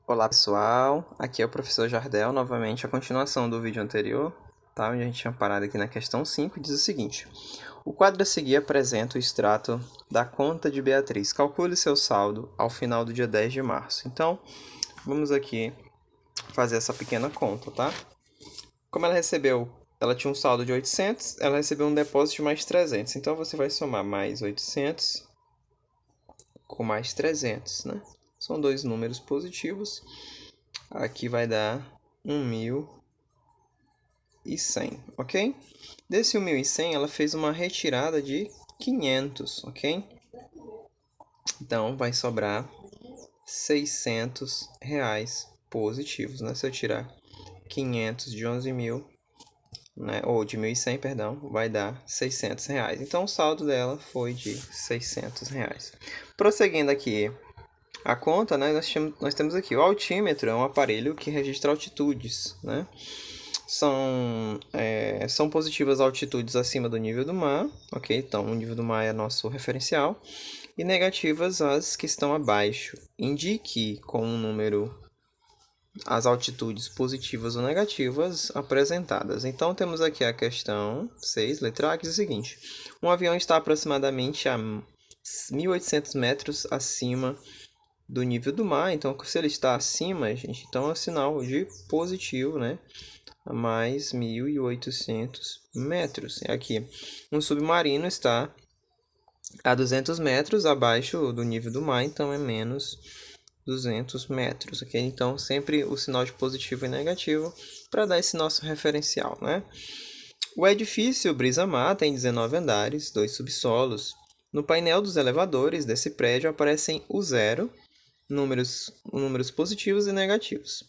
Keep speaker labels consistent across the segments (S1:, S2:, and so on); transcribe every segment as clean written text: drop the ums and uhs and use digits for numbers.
S1: Olá pessoal, aqui é o professor Jardel, novamente a continuação do vídeo anterior, tá? Onde a gente tinha parado aqui na questão 5, diz o seguinte: o quadro a seguir apresenta o extrato da conta de Beatriz. Calcule seu saldo ao final do dia 10 de março. Então, vamos aqui fazer essa pequena conta, tá? Como ela tinha um saldo de 800, ela recebeu um depósito de mais 300. Então, você vai somar mais 800 com mais 300, né? São dois números positivos. Aqui vai dar 1.100, ok? Desse 1.100, ela fez uma retirada de 500, ok? Então, vai sobrar 600 reais positivos, né? Se eu tirar 500 de 11.000, né? Ou de 1.100, perdão, vai dar 600 reais. Então, o saldo dela foi de 600 reais. Prosseguindo aqui a conta, né? Nós temos aqui o altímetro, é um aparelho que registra altitudes, né? São positivas altitudes acima do nível do mar, ok? Então, o nível do mar é nosso referencial. E negativas as que estão abaixo. Indique com um número as altitudes positivas ou negativas apresentadas. Então, temos aqui a questão 6, letra A, que diz o seguinte: um avião está aproximadamente a 1.800 metros acima do nível do mar. Então, se ele está acima, gente, então é um sinal de positivo, né? A mais 1.800 metros. Aqui, um submarino está a 200 metros abaixo do nível do mar, então é menos 200 metros, ok? Então, sempre o sinal de positivo e negativo para dar esse nosso referencial, né? O edifício Brisa Mar tem 19 andares, 2 subsolos. No painel dos elevadores desse prédio aparecem o zero, números positivos e negativos.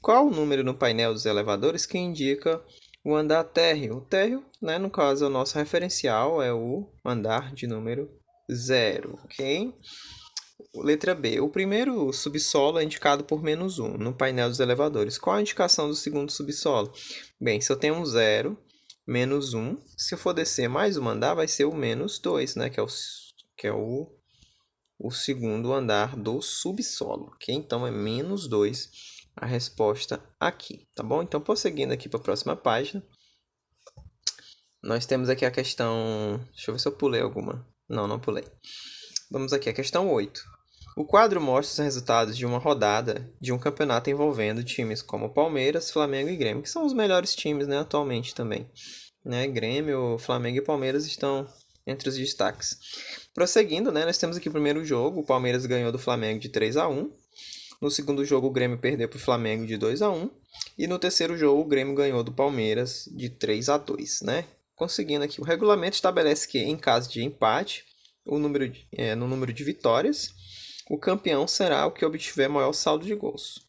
S1: Qual o número no painel dos elevadores que indica o andar térreo? O térreo, né, no caso, é o nosso referencial, é o andar de número 0, ok? Letra B. O primeiro subsolo é indicado por -1 no painel dos elevadores. Qual a indicação do segundo subsolo? Bem, se eu tenho um 0, -1, se eu for descer mais um andar, vai ser o -2, né, que é o segundo andar do subsolo, ok? Então, é -2 a resposta aqui, tá bom? Então, prosseguindo aqui para a próxima página, nós temos aqui a questão... Deixa eu ver se eu pulei alguma. Não pulei. Vamos aqui, a questão 8. O quadro mostra os resultados de uma rodada de um campeonato envolvendo times como Palmeiras, Flamengo e Grêmio, que são os melhores times, né, atualmente também. Né? Grêmio, Flamengo e Palmeiras estão entre os destaques. Prosseguindo, né, nós temos aqui o primeiro jogo. O Palmeiras ganhou do Flamengo de 3-1. No segundo jogo, o Grêmio perdeu para o Flamengo de 2-1. E no terceiro jogo, o Grêmio ganhou do Palmeiras de 3-2, né? Conseguindo aqui, o regulamento estabelece que, em caso de empate, no número de vitórias, o campeão será o que obtiver maior saldo de gols.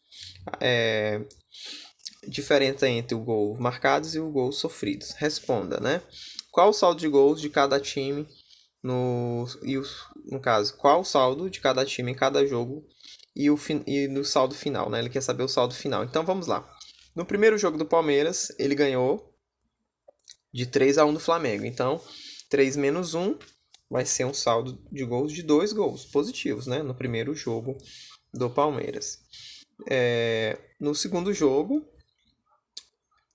S1: Diferença entre o gol marcados e o gol sofridos. Responda, né? Qual o saldo de gols de cada time no caso, qual o saldo de cada time em cada jogo e no saldo final, né? Ele quer saber o saldo final. Então vamos lá. No primeiro jogo do Palmeiras, ele ganhou de 3-1 do Flamengo. Então, 3 menos 1 vai ser um saldo de gols de 2 gols positivos, né? No primeiro jogo do Palmeiras. No segundo jogo,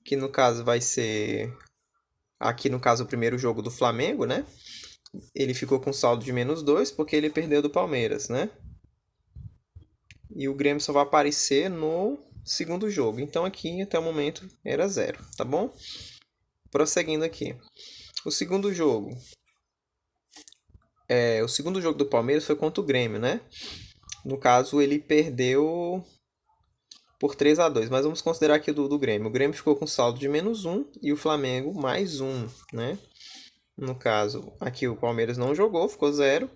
S1: que no caso vai ser... Aqui no caso o primeiro jogo do Flamengo, né? Ele ficou com saldo de -2 porque ele perdeu do Palmeiras, né? E o Grêmio só vai aparecer no segundo jogo. Então aqui até o momento era 0, tá bom? Prosseguindo aqui. O segundo jogo do Palmeiras foi contra o Grêmio, né? No caso, ele perdeu por 3-2, mas vamos considerar aqui do Grêmio. O Grêmio ficou com saldo de -1 e o Flamengo mais 1, né? No caso, aqui o Palmeiras não jogou, ficou 0.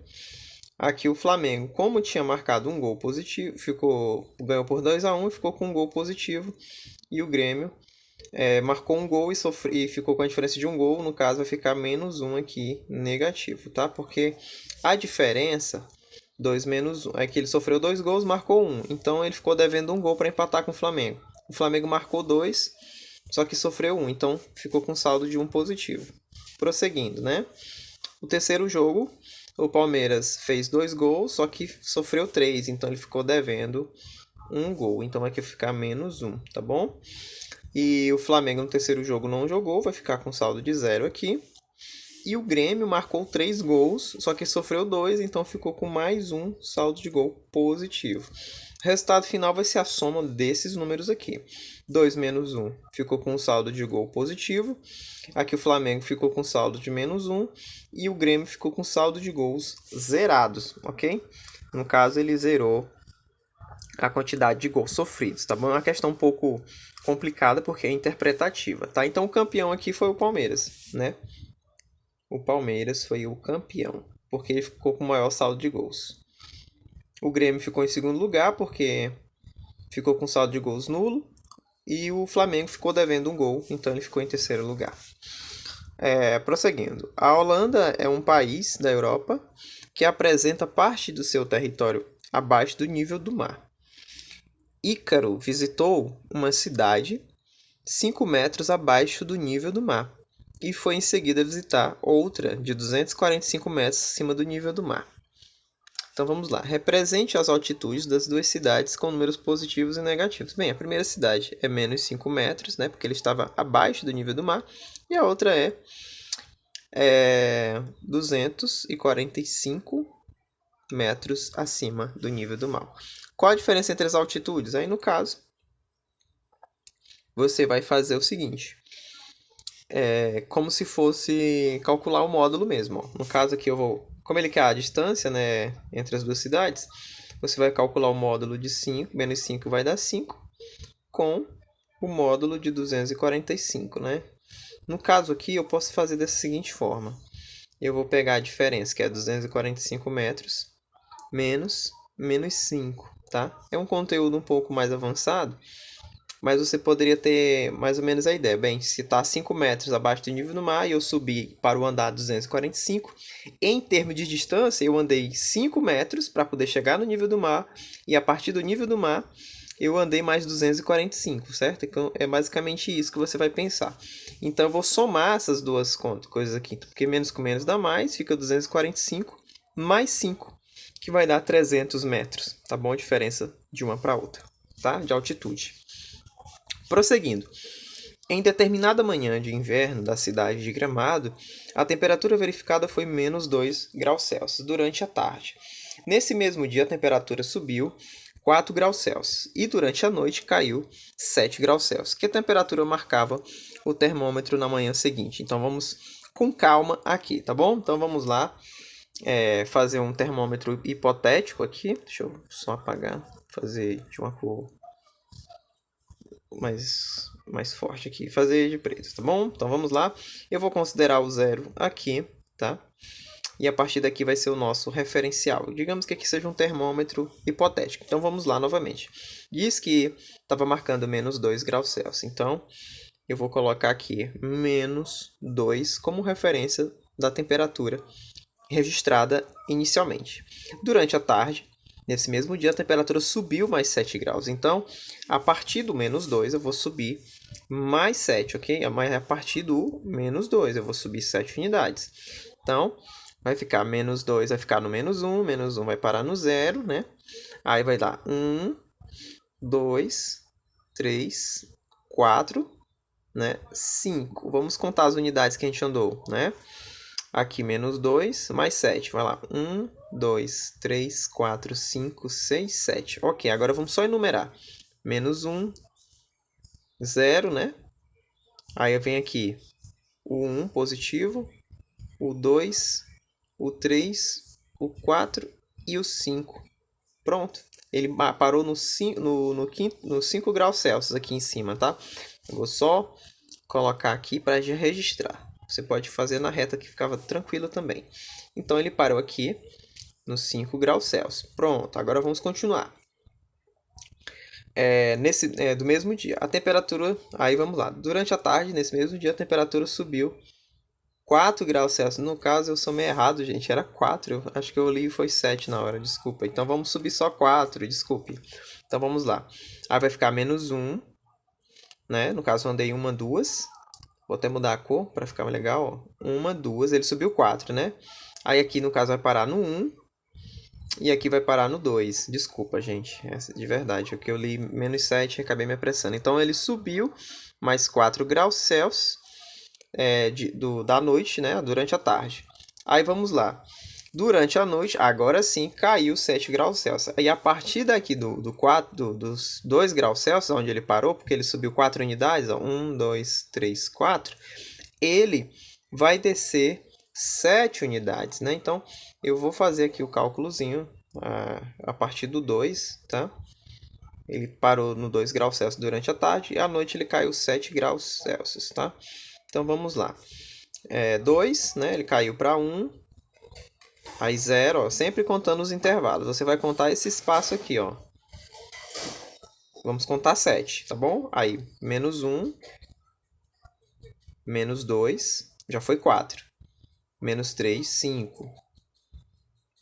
S1: Aqui o Flamengo, como tinha marcado um gol positivo, ganhou por 2-1 e ficou com um gol positivo. E o Grêmio marcou um gol e ficou com a diferença de um gol. No caso, vai ficar -1 aqui, negativo, tá? Porque a diferença, 2 menos 1, é que ele sofreu 2 gols, marcou 1. Então, ele ficou devendo um gol para empatar com o Flamengo. O Flamengo marcou 2, só que sofreu 1. Então, ficou com saldo de 1 positivo. Prosseguindo, né? O terceiro jogo, o Palmeiras fez 2 gols, só que sofreu 3. Então, ele ficou devendo um gol. Então vai ficar menos 1, tá bom? E o Flamengo no terceiro jogo não jogou, vai ficar com saldo de 0 aqui. E o Grêmio marcou 3 gols, só que sofreu 2, então ficou com mais um saldo de gol positivo. O resultado final vai ser a soma desses números aqui. 2 menos 1 ficou com um saldo de gol positivo. Aqui o Flamengo ficou com saldo de menos 1 e o Grêmio ficou com saldo de gols zerados, ok? No caso, ele zerou a quantidade de gols sofridos, tá bom? É uma questão um pouco complicada porque é interpretativa, tá? Então o campeão aqui foi o Palmeiras, né? O Palmeiras foi o campeão, porque ele ficou com o maior saldo de gols. O Grêmio ficou em segundo lugar porque ficou com saldo de gols nulo. E o Flamengo ficou devendo um gol, então ele ficou em terceiro lugar. Prosseguindo. A Holanda é um país da Europa que apresenta parte do seu território abaixo do nível do mar. Ícaro visitou uma cidade 5 metros abaixo do nível do mar e foi em seguida visitar outra de 245 metros acima do nível do mar. Então vamos lá. Represente as altitudes das duas cidades com números positivos e negativos. Bem, a primeira cidade é menos 5 metros, né, porque ele estava abaixo do nível do mar. E a outra é 245 metros acima do nível do mar. Qual a diferença entre as altitudes? Aí, no caso, você vai fazer o seguinte. É como se fosse calcular o módulo mesmo. Ó. No caso aqui eu vou... Como ele quer a distância, né, entre as duas cidades, você vai calcular o módulo de 5, menos 5 vai dar 5, com o módulo de 245, né? No caso aqui, eu posso fazer dessa seguinte forma. Eu vou pegar a diferença, que é 245 metros, menos 5, tá? É um conteúdo um pouco mais avançado, mas você poderia ter mais ou menos a ideia. Bem, se está 5 metros abaixo do nível do mar e eu subi para o andar 245, em termos de distância, eu andei 5 metros para poder chegar no nível do mar, e a partir do nível do mar, eu andei mais 245, certo? Então, é basicamente isso que você vai pensar. Então, eu vou somar essas duas coisas aqui, porque menos com menos dá mais, fica 245 mais 5, que vai dar 300 metros, tá bom? A diferença de uma para outra, tá? De altitude. Prosseguindo. Em determinada manhã de inverno da cidade de Gramado, a temperatura verificada foi menos 2 graus Celsius durante a tarde. Nesse mesmo dia, a temperatura subiu 4 graus Celsius e durante a noite caiu 7 graus Celsius, que a temperatura marcava o termômetro na manhã seguinte. Então vamos com calma aqui, tá bom? Então vamos lá fazer um termômetro hipotético aqui. Deixa eu só apagar, fazer de uma cor mais forte aqui, fazer de preto, tá bom? Então vamos lá. Eu vou considerar o 0 aqui, tá? E a partir daqui vai ser o nosso referencial. Digamos que aqui seja um termômetro hipotético. Então vamos lá novamente. Diz que estava marcando menos 2 graus Celsius. Então eu vou colocar aqui menos 2 como referência da temperatura registrada inicialmente. Durante a tarde, nesse mesmo dia, a temperatura subiu mais 7 graus. Então, a partir do menos 2, eu vou subir mais 7, ok? Mas a partir do menos 2, eu vou subir 7 unidades. Então, vai ficar menos 2, vai ficar no menos 1, menos 1 vai parar no 0, né? Aí vai dar 1, 2, 3, 4, né? 5. Vamos contar as unidades que a gente andou, né? Aqui, menos 2, mais 7. Vai lá. 1, 2, 3, 4, 5, 6, 7. Ok, agora vamos só enumerar. Menos 1, 0, né? Aí vem aqui o 1 positivo, o 2, o 3, o 4 e o 5. Pronto. Ele parou no 5 graus Celsius aqui em cima, tá? Eu vou só colocar aqui para registrar. Você pode fazer na reta que ficava tranquilo também. Então, ele parou aqui nos 5 graus Celsius. Pronto, agora vamos continuar. Do mesmo dia, a temperatura... Aí, vamos lá. Durante a tarde, nesse mesmo dia, a temperatura subiu 4 graus Celsius. No caso, eu somei errado, gente. Era 4. Acho que eu li e foi 7 na hora, desculpa. Então, vamos subir só 4, desculpe. Então, vamos lá. Aí, vai ficar menos 1, né? No caso, eu andei 1, 2... Vou até mudar a cor para ficar mais legal. Ó. 1, 2, ele subiu 4, né? Aí aqui no caso vai parar no 1. E aqui vai parar no 2. Desculpa, gente. De verdade. Aqui eu li -7 e acabei me apressando. Então ele subiu mais 4 graus Celsius da noite, né? Durante a tarde. Aí vamos lá. Durante a noite, agora sim, caiu 7 graus Celsius. E a partir daqui dos 2 graus Celsius, onde ele parou, porque ele subiu 4 unidades, ó, 1, 2, 3, 4, ele vai descer 7 unidades, né? Então, eu vou fazer aqui o cálculozinho a partir do 2, tá? Ele parou no 2 graus Celsius durante a tarde e à noite ele caiu 7 graus Celsius, tá? Então, vamos lá. 2, né? Ele caiu para 1. Aí 0, ó, sempre contando os intervalos. Você vai contar esse espaço aqui, ó. Vamos contar 7, tá bom? Aí, -1, -2, já foi 4. -3, 5.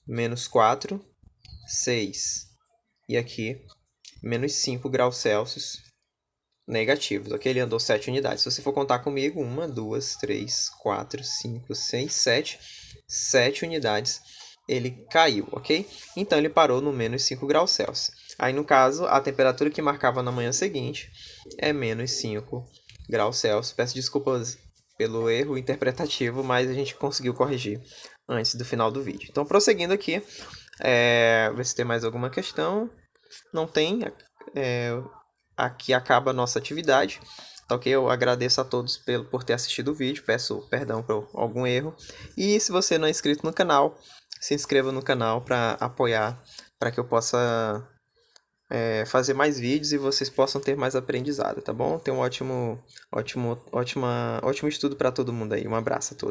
S1: -4, 6. E aqui, -5 graus Celsius negativos, ok? Ele andou 7 unidades. Se você for contar comigo, 1, 2, 3, 4, 5, 6, 7. 7 unidades ele caiu, ok? Então, ele parou no -5 graus Celsius. Aí, no caso, a temperatura que marcava na manhã seguinte é -5 graus Celsius. Peço desculpas pelo erro interpretativo, mas a gente conseguiu corrigir antes do final do vídeo. Então, prosseguindo aqui, ver se tem mais alguma questão. Não tem. Aqui acaba a nossa atividade. Tá ok? Eu agradeço a todos por ter assistido o vídeo. Peço perdão por algum erro. E se você não é inscrito no canal, se inscreva no canal para apoiar, para que eu possa fazer mais vídeos e vocês possam ter mais aprendizado, tá bom? Tenha um ótimo estudo para todo mundo aí. Um abraço a todos.